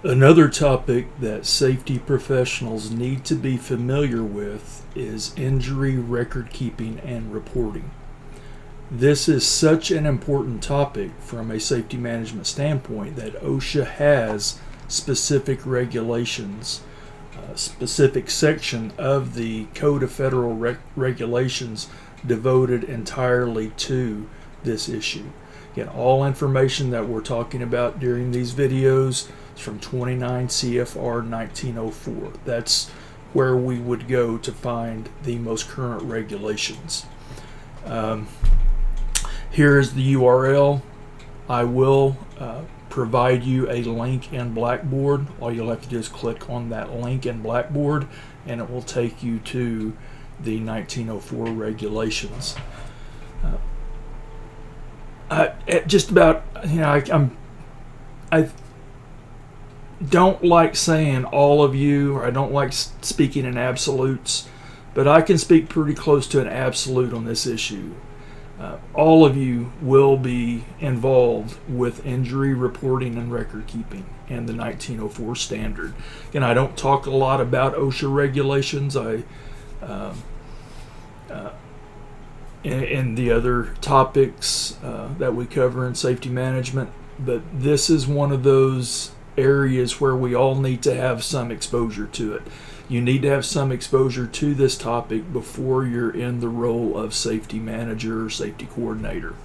Another topic that safety professionals need to be familiar with is injury record keeping and reporting. This is such an important topic from a safety management standpoint that OSHA has specific regulations, a specific section of the Code of Federal Regulations devoted entirely to this issue. Again, all information that we're talking about during these videos is from 29 CFR 1904. That's where we would go to find the most current regulations. Here is the URL. I will provide you a link in Blackboard. All you'll have to do is click on that link in Blackboard and it will take you to the 1904 regulations. Just about, I don't like saying all of you, or I don't like speaking in absolutes, but I can speak pretty close to an absolute on this issue. All of you will be involved with injury reporting and record keeping and the 1904 standard. And I don't talk a lot about OSHA regulations. And the other topics that we cover in safety management, but this is one of those areas where we all need to have some exposure to it. You need to have some exposure to this topic before you're in the role of safety manager or safety coordinator.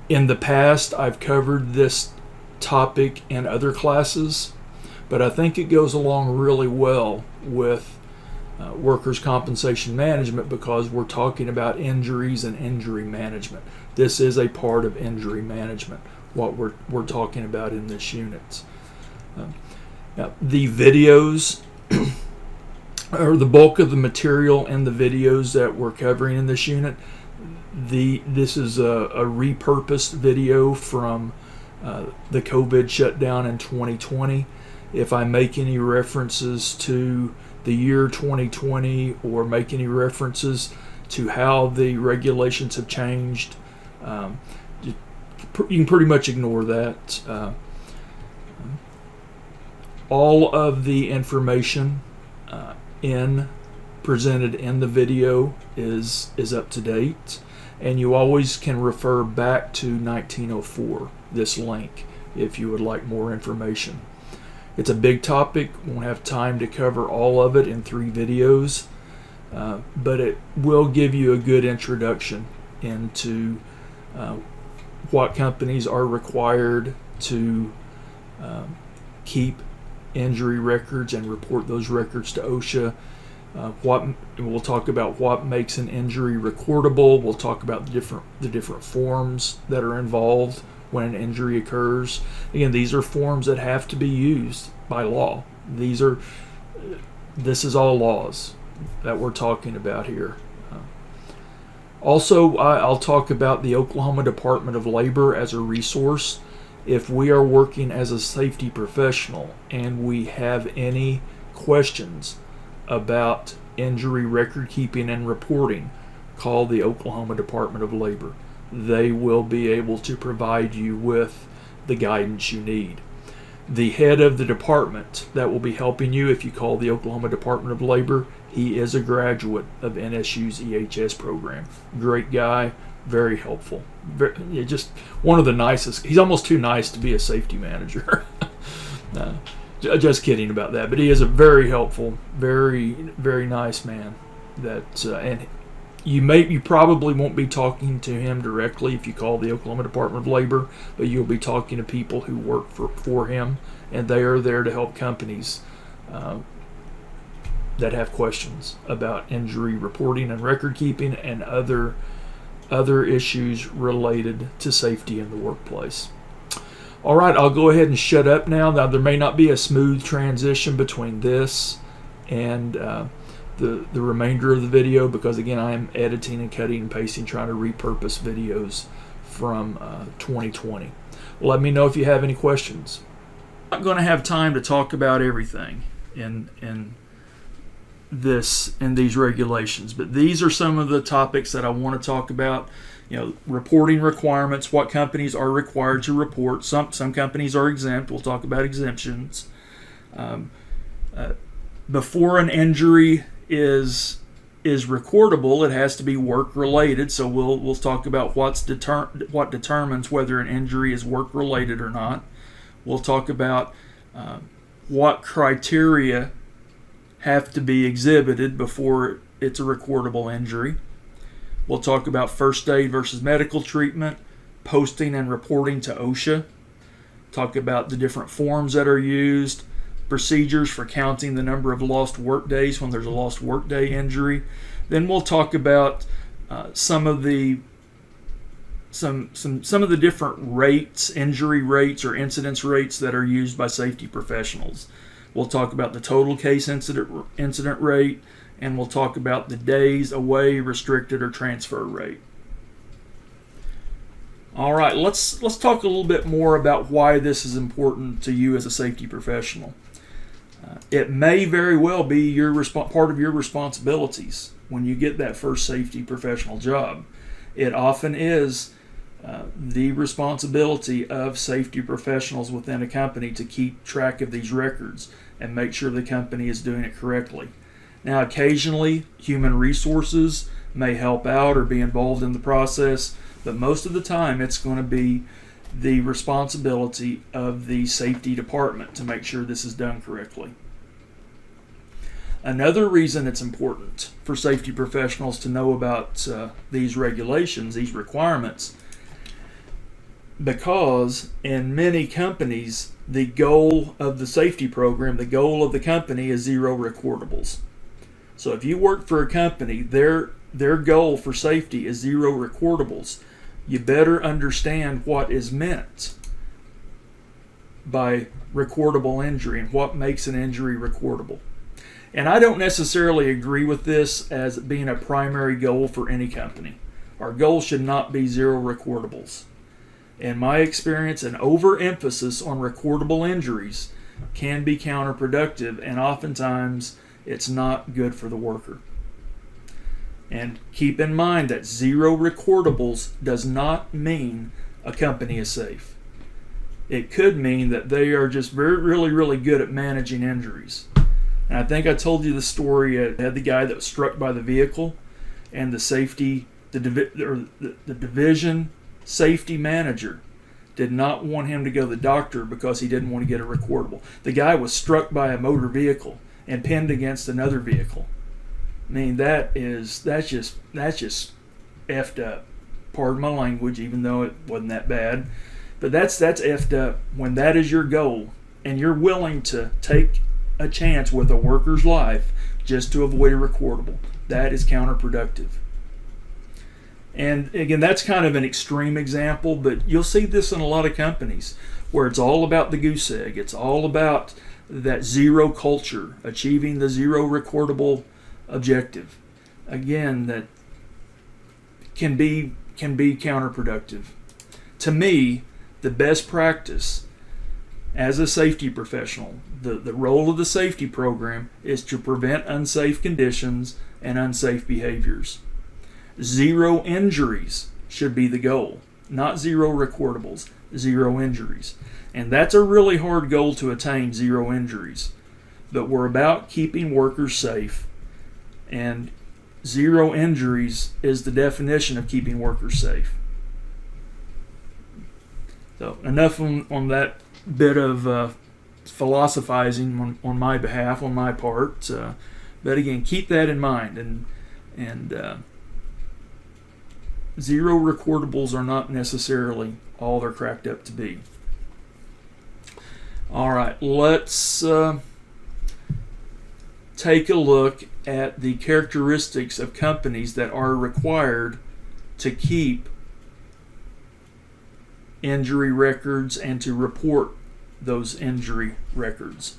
In the past, I've covered this topic in other classes, but I think it goes along really well with workers' compensation management because we're talking about injuries and injury management. This is a part of injury management, what we're talking about in this unit. Now, the videos, or the bulk of the material in the videos that we're covering in this unit, this is a repurposed video from the COVID shutdown in 2020. If I make any references to the year 2020 or make any references to how the regulations have changed, you can pretty much ignore that. All of the information presented in the video is up to date, and you always can refer back to 1904, this link, if you would like more information. It's a big topic. Won't have time to cover all of it in 3 videos, but it will give you a good introduction into what companies are required to keep injury records and report those records to OSHA. We'll talk about what makes an injury recordable. We'll talk about the different forms that are involved when an injury occurs. Again, these are forms that have to be used by law. This is all laws that we're talking about here. Also, I'll talk about the Oklahoma Department of Labor as a resource. If we are working as a safety professional and we have any questions about injury record keeping and reporting, call the Oklahoma Department of Labor. They will be able to provide you with the guidance you need. The head of the department that will be helping you if you call the Oklahoma Department of Labor, he is a graduate of NSU's EHS program. Great guy, very helpful. Just one of the nicest. He's almost too nice to be a safety manager. Just kidding about that, but he is a very helpful, very, very nice man. And you probably won't be talking to him directly if you call the Oklahoma Department of Labor, but you'll be talking to people who work for him, and they are there to help companies that have questions about injury reporting and record keeping and other issues related to safety in the workplace. All right, I'll go ahead and shut up now. Now, there may not be a smooth transition between this and the remainder of the video because, again, I am editing and cutting and pasting, trying to repurpose videos from 2020. Let me know if you have any questions. I'm not going to have time to talk about everything in these regulations, but these are some of the topics that I want to talk about. reporting requirements, what companies are required to report. Some companies are exempt. We'll talk about exemptions. Before an injury is recordable, it has to be work related. So we'll talk about what determines whether an injury is work related or not. We'll talk about what criteria have to be exhibited before it's a recordable injury. We'll talk about first aid versus medical treatment, posting and reporting to OSHA. Talk about the different forms that are used, procedures for counting the number of lost work days when there's a lost work day injury. Then we'll talk about some of the different rates, injury rates or incidence rates that are used by safety professionals. We'll talk about the total case incident rate, and we'll talk about the days away, restricted, or transfer rate. All right, let's talk a little bit more about why this is important to you as a safety professional. It may very well be part of your responsibilities when you get that first safety professional job. It often is the responsibility of safety professionals within a company to keep track of these records and make sure the company is doing it correctly. Now, occasionally, human resources may help out or be involved in the process, but most of the time it's going to be the responsibility of the safety department to make sure this is done correctly. Another reason it's important for safety professionals to know about these regulations, these requirements, because in many companies, the goal of the safety program, the goal of the company is zero recordables. So if you work for a company, their goal for safety is zero recordables. You better understand what is meant by recordable injury and what makes an injury recordable. And I don't necessarily agree with this as being a primary goal for any company. Our goal should not be zero recordables. In my experience, an overemphasis on recordable injuries can be counterproductive, and oftentimes it's not good for the worker. And keep in mind that zero recordables does not mean a company is safe. It could mean that they are just really good at managing injuries. And I think I told you the story. I had the guy that was struck by the vehicle, and the division safety manager did not want him to go to the doctor because he didn't want to get a recordable. The guy was struck by a motor vehicle and pinned against another vehicle. I mean, that's just effed up. Pardon my language, even though it wasn't that bad. But that's effed up when that is your goal and you're willing to take a chance with a worker's life just to avoid a recordable. That is counterproductive. And again, that's kind of an extreme example, but you'll see this in a lot of companies where it's all about the goose egg. It's all about that zero culture, achieving the zero recordable objective. Again, that can be counterproductive. To me, the best practice as a safety professional, the role of the safety program is to prevent unsafe conditions and unsafe behaviors. Zero injuries should be the goal, not zero recordables, zero injuries. And that's a really hard goal to attain, zero injuries. But we're about keeping workers safe, and zero injuries is the definition of keeping workers safe. So enough on that bit of philosophizing on my behalf, on my part. But again, keep that in mind, and zero recordables are not necessarily all they're cracked up to be. All right, let's take a look at the characteristics of companies that are required to keep injury records and to report those injury records.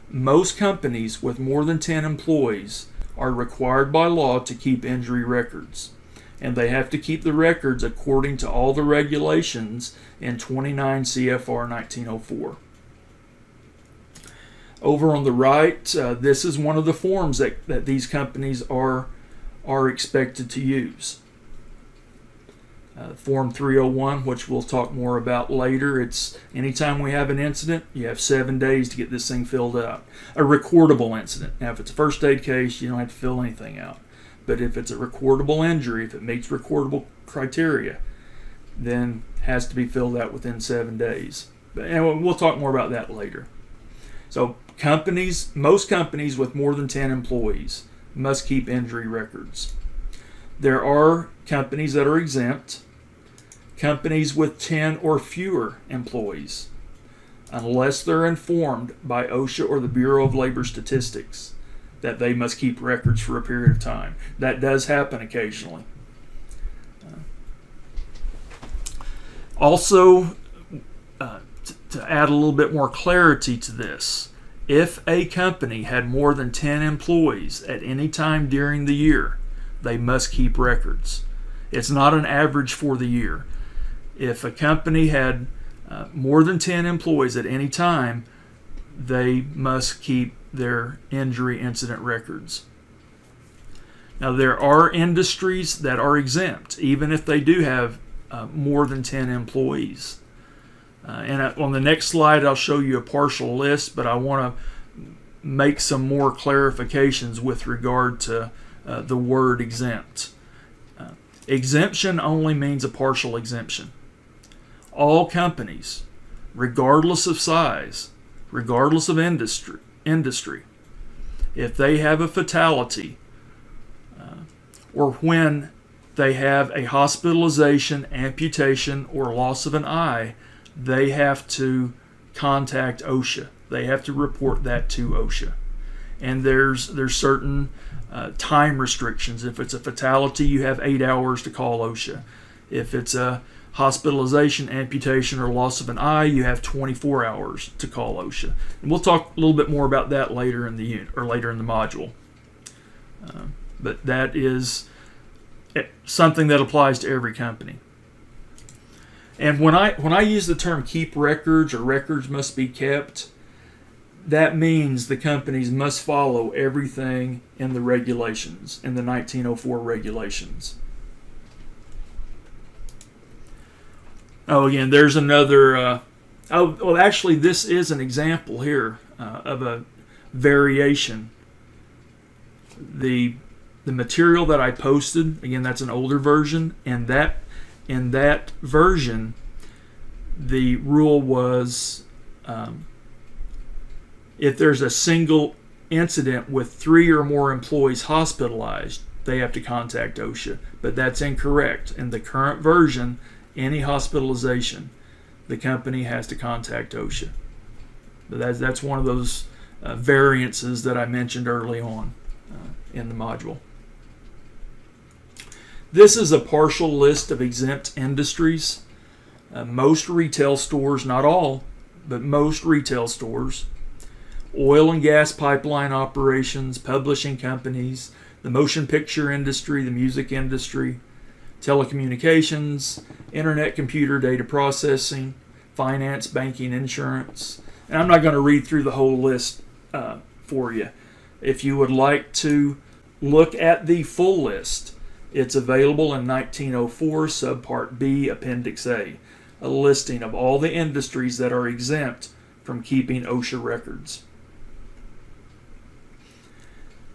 Most companies with more than 10 employees are required by law to keep injury records, and they have to keep the records according to all the regulations in 29 CFR 1904. Over on the right, this is one of the forms that these companies are expected to use. Form 301, which we'll talk more about later. It's anytime we have an incident, you have 7 days to get this thing filled out. A recordable incident. Now, if it's a first aid case, you don't have to fill anything out. But if it's a recordable injury, if it meets recordable criteria, then it has to be filled out within 7 days. And we'll talk more about that later. So most companies with more than 10 employees must keep injury records. There are companies that are exempt. Companies with 10 or fewer employees, unless they're informed by OSHA or the Bureau of Labor Statistics that they must keep records for a period of time. That does happen occasionally. Also, to add a little bit more clarity to this, if a company had more than 10 employees at any time during the year, they must keep records. It's not an average for the year. If a company had more than 10 employees at any time, they must keep their injury incident records. Now, there are industries that are exempt, even if they do have more than 10 employees. And on the next slide, I'll show you a partial list, but I want to make some more clarifications with regard to the word exempt. Exemption only means a partial exemption. All companies, regardless of size, regardless of industry, if they have a fatality or when they have a hospitalization, amputation, or loss of an eye, they have to contact OSHA. They have to report that to OSHA. And there's certain time restrictions. If it's a fatality, you have 8 hours to call OSHA. If it's a hospitalization, amputation, or loss of an eye, you have 24 hours to call OSHA. And we'll talk a little bit more about that later in the unit or later in the module. But that is something that applies to every company. And when I use the term keep records or records must be kept, that means the companies must follow everything in the regulations, in the 1904 regulations. Oh, again, there's another. Actually, this is an example here of a variation. The material that I posted, again, that's an older version, and in that version, the rule was if there's a single incident with 3 or more employees hospitalized, they have to contact OSHA. But that's incorrect. In the current version, any hospitalization, the company has to contact OSHA. But that's one of those variances that I mentioned early on in the module. This is a partial list of exempt industries. Most retail stores, not all, but most retail stores, oil and gas pipeline operations, publishing companies, the motion picture industry, the music industry, telecommunications, internet computer data processing, finance, banking, insurance. And I'm not going to read through the whole list for you. If you would like to look at the full list, it's available in 1904 Subpart B, Appendix A, a listing of all the industries that are exempt from keeping OSHA records.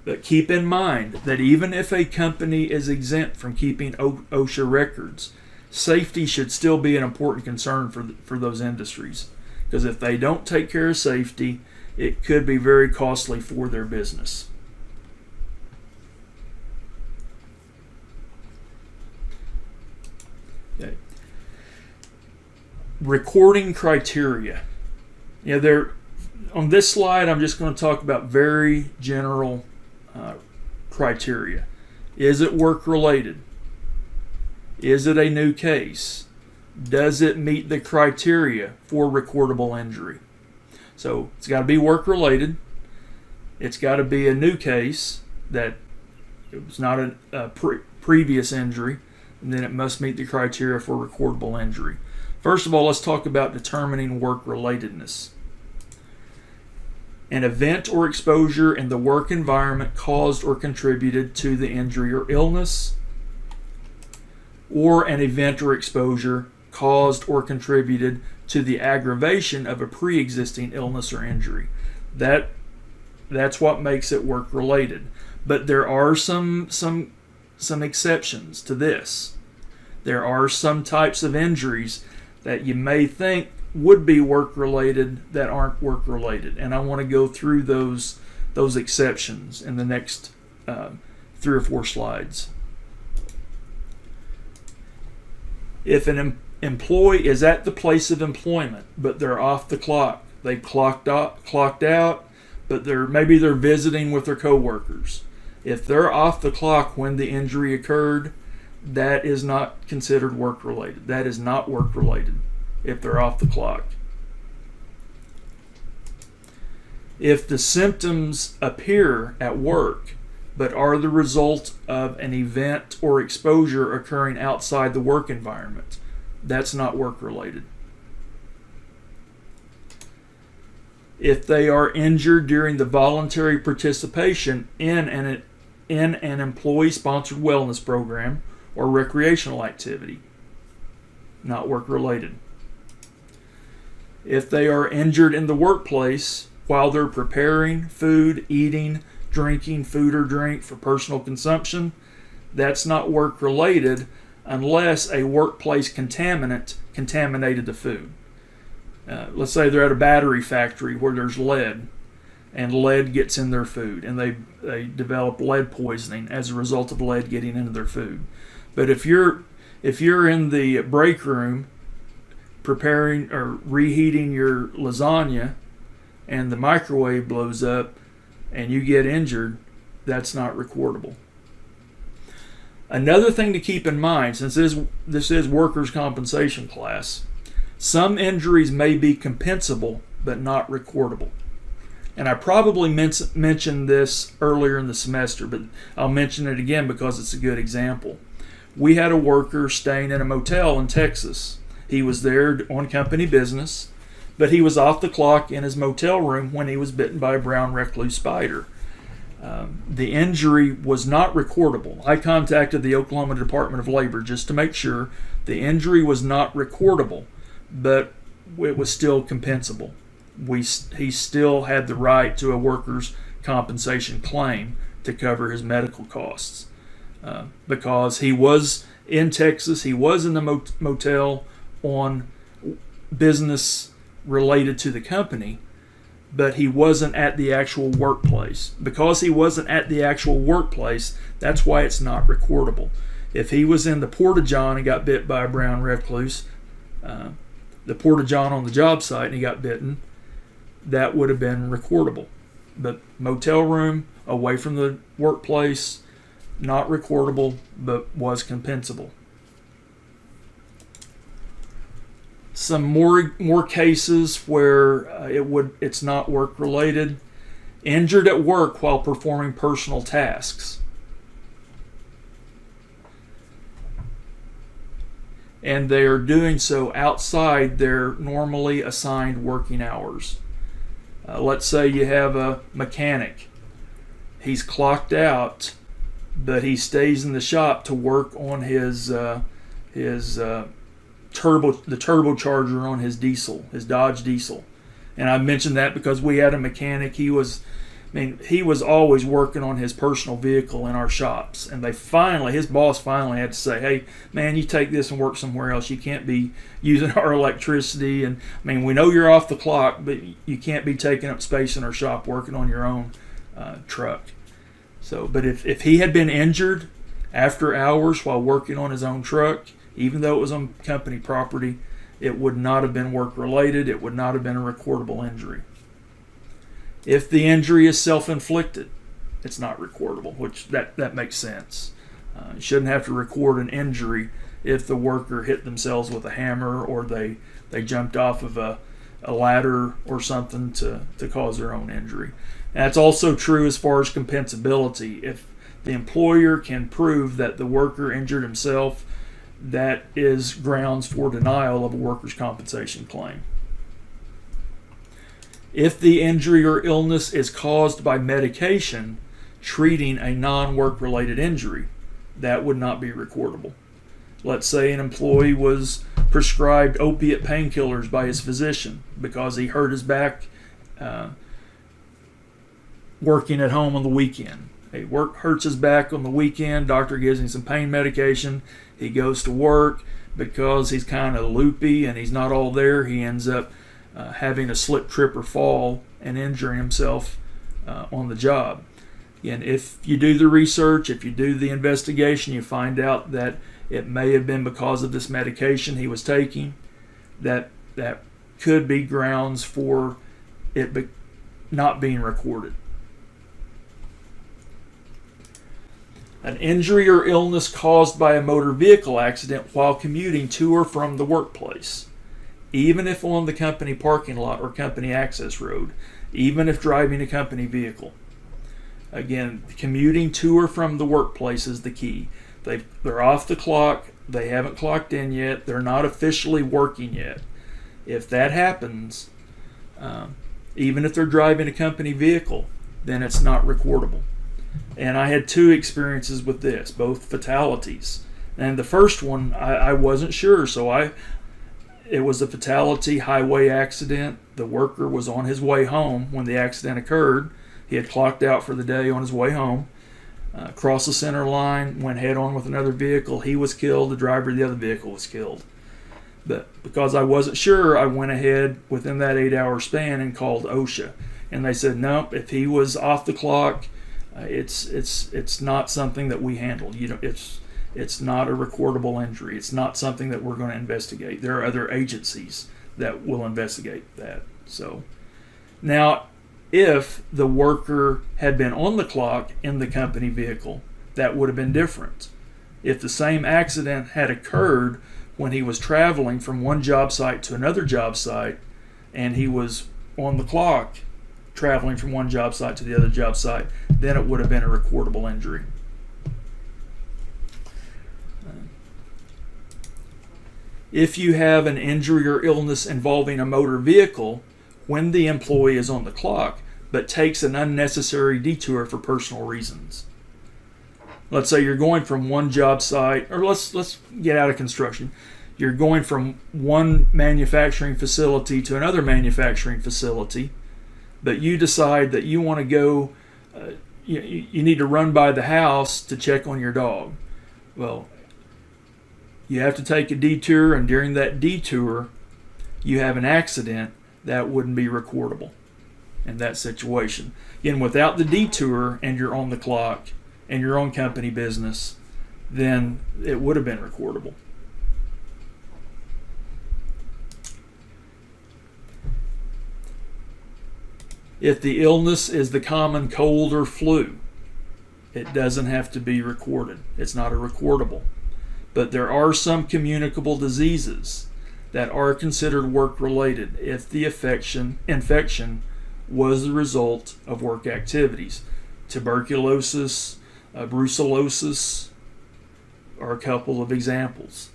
But keep in mind that even if a company is exempt from keeping OSHA records, safety should still be an important concern for those industries. Because if they don't take care of safety, it could be very costly for their business. Okay. Recording criteria. On this slide, I'm just going to talk about very general criteria. Is it work-related? Is it a new case? Does it meet the criteria for recordable injury? So it's got to be work-related. It's got to be a new case that it was not a previous injury, and then it must meet the criteria for recordable injury. First of all, let's talk about determining work-relatedness. An event or exposure in the work environment caused or contributed to the injury or illness, or an event or exposure caused or contributed to the aggravation of a pre-existing illness or injury. That's what makes it work-related. But there are some exceptions to this. There are some types of injuries that you may think would be work-related that aren't work-related, and I want to go through those exceptions in the next 3 or 4 slides. If an employee is at the place of employment, but they're off the clock, they clocked out, but maybe they're visiting with their coworkers. If they're off the clock when the injury occurred, that is not considered work-related. That is not work-related if they're off the clock. If the symptoms appear at work but are the result of an event or exposure occurring outside the work environment, that's not work-related. If they are injured during the voluntary participation in an employee-sponsored wellness program or recreational activity, not work-related. If they are injured in the workplace while they're preparing food, eating, drinking food or drink for personal consumption, that's not work-related unless a workplace contaminant contaminated the food. Let's say they're at a battery factory where there's lead, and lead gets in their food, and they develop lead poisoning as a result of lead getting into their food. But if you're in the break room preparing or reheating your lasagna, and the microwave blows up, and you get injured, that's not recordable. Another thing to keep in mind, since this is workers' compensation class, some injuries may be compensable but not recordable. And I probably mentioned this earlier in the semester, but I'll mention it again because it's a good example. We had a worker staying in a motel in Texas. He was there on company business, but he was off the clock in his motel room when he was bitten by a brown recluse spider. The injury was not recordable. I contacted the Oklahoma Department of Labor just to make sure. The injury was not recordable, but it was still compensable. He still had the right to a workers' compensation claim to cover his medical costs because he was in Texas. He was in the motel on business related to the company, but he wasn't at the actual workplace. Because he wasn't at the actual workplace, that's why it's not recordable. If he was in the Porta-John and got bit by a brown recluse, the Porta-John on the job site, and he got bitten, that would have been recordable. But motel room, away from the workplace, not recordable, but was compensable. Some more cases where it's not work related. Injured at work while performing personal tasks. And they are doing so outside their normally assigned working hours. Let's say you have a mechanic. He's clocked out, but he stays in the shop to work on his turbocharger on his diesel, his Dodge diesel. And I mentioned that because we had a mechanic. He was always working on his personal vehicle in our shops. And his boss finally had to say, "Hey, man, you take this and work somewhere else. You can't be using our electricity. And we know you're off the clock, but you can't be taking up space in our shop working on your own truck." But if he had been injured after hours while working on his own truck, even though it was on company property, it would not have been work-related. It would not have been a recordable injury. If the injury is self-inflicted, it's not recordable, which that makes sense. You shouldn't have to record an injury if the worker hit themselves with a hammer or they jumped off of a ladder or something to cause their own injury. And that's also true as far as compensability. If the employer can prove that the worker injured himself, that is grounds for denial of a workers' compensation claim. If the injury or illness is caused by medication treating a non-work related injury, that would not be recordable. Let's say an employee was prescribed opiate painkillers by his physician because he hurt his back working at home on the weekend. He hurts his back on the weekend, doctor gives him some pain medication, he goes to work. Because he's kind of loopy and he's not all there, he ends up having a slip, trip, or fall and injuring himself on the job. And if you do the research, if you do the investigation, you find out that it may have been because of this medication he was taking, that could be grounds for it not being recorded. An injury or illness caused by a motor vehicle accident while commuting to or from the workplace, even if on the company parking lot or company access road, even if driving a company vehicle. Again, commuting to or from the workplace is the key. They're off the clock, they haven't clocked in yet, they're not officially working yet. If that happens, even if they're driving a company vehicle, then it's not recordable. And I had 2 experiences with this, both fatalities. And the first one, I wasn't sure, so it was a fatality highway accident. The worker was on his way home when the accident occurred. He had clocked out for the day on his way home, crossed the center line, went head on with another vehicle. He was killed, the driver of the other vehicle was killed. But because I wasn't sure, I went ahead within that 8-hour span and called OSHA. And they said, nope, if he was off the clock, it's not something that we handle. It's not a recordable injury. It's not something that we're going to investigate. There are other agencies that will investigate that. So now, if the worker had been on the clock in the company vehicle, that would have been different. If the same accident had occurred when he was traveling from one job site to another job site, and he was on the clock traveling from one job site to the other job site, then it would have been a recordable injury. If you have an injury or illness involving a motor vehicle when the employee is on the clock, but takes an unnecessary detour for personal reasons. Let's say you're going from one job site, or let's get out of construction. You're going from one manufacturing facility to another manufacturing facility, but you decide that you want to go, you need to run by the house to check on your dog. Well, you have to take a detour, and during that detour, you have an accident. That wouldn't be recordable in that situation. Again, without the detour and you're on the clock and your own company business, then it would have been recordable. If the illness is the common cold or flu, it doesn't have to be recorded. It's not a recordable. But there are some communicable diseases that are considered work-related if the infection was the result of work activities. Tuberculosis, brucellosis are a couple of examples.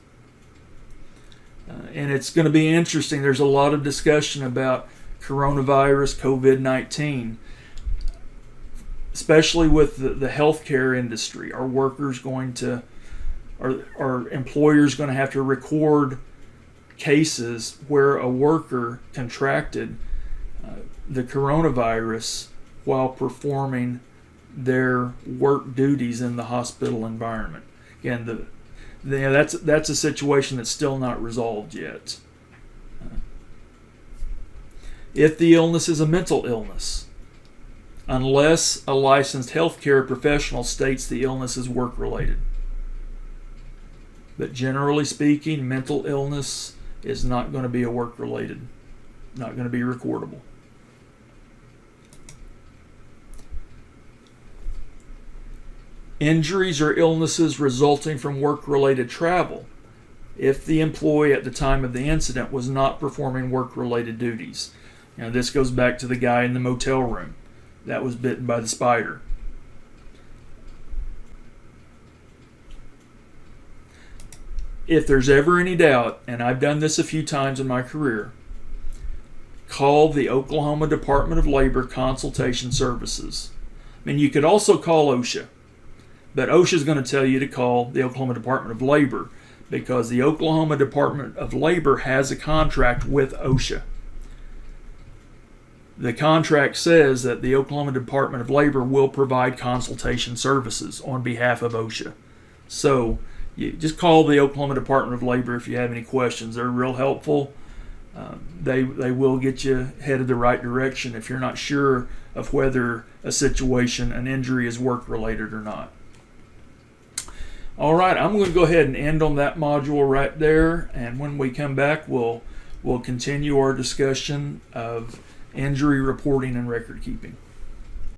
And it's going to be interesting. There's a lot of discussion about coronavirus, COVID-19, especially with the healthcare industry. Are employers going to have to record cases where a worker contracted the coronavirus while performing their work duties in the hospital environment? Again, that's a situation that's still not resolved yet. If the illness is a mental illness, unless a licensed healthcare professional states the illness is work-related. But generally speaking, mental illness is not going to be a work-related, not going to be recordable. Injuries or illnesses resulting from work-related travel, if the employee at the time of the incident was not performing work-related duties. Now, this goes back to the guy in the motel room that was bitten by the spider. If there's ever any doubt, and I've done this a few times in my career, call the Oklahoma Department of Labor Consultation Services. I mean, you could also call OSHA, but OSHA is going to tell you to call the Oklahoma Department of Labor because the Oklahoma Department of Labor has a contract with OSHA. The contract says that the Oklahoma Department of Labor will provide consultation services on behalf of OSHA. So you just call the Oklahoma Department of Labor if you have any questions. They're real helpful. They will get you headed the right direction if you're not sure of whether a situation, an injury, is work-related or not. All right, I'm going to go ahead and end on that module right there, and when we come back, we'll continue our discussion of injury reporting and record keeping.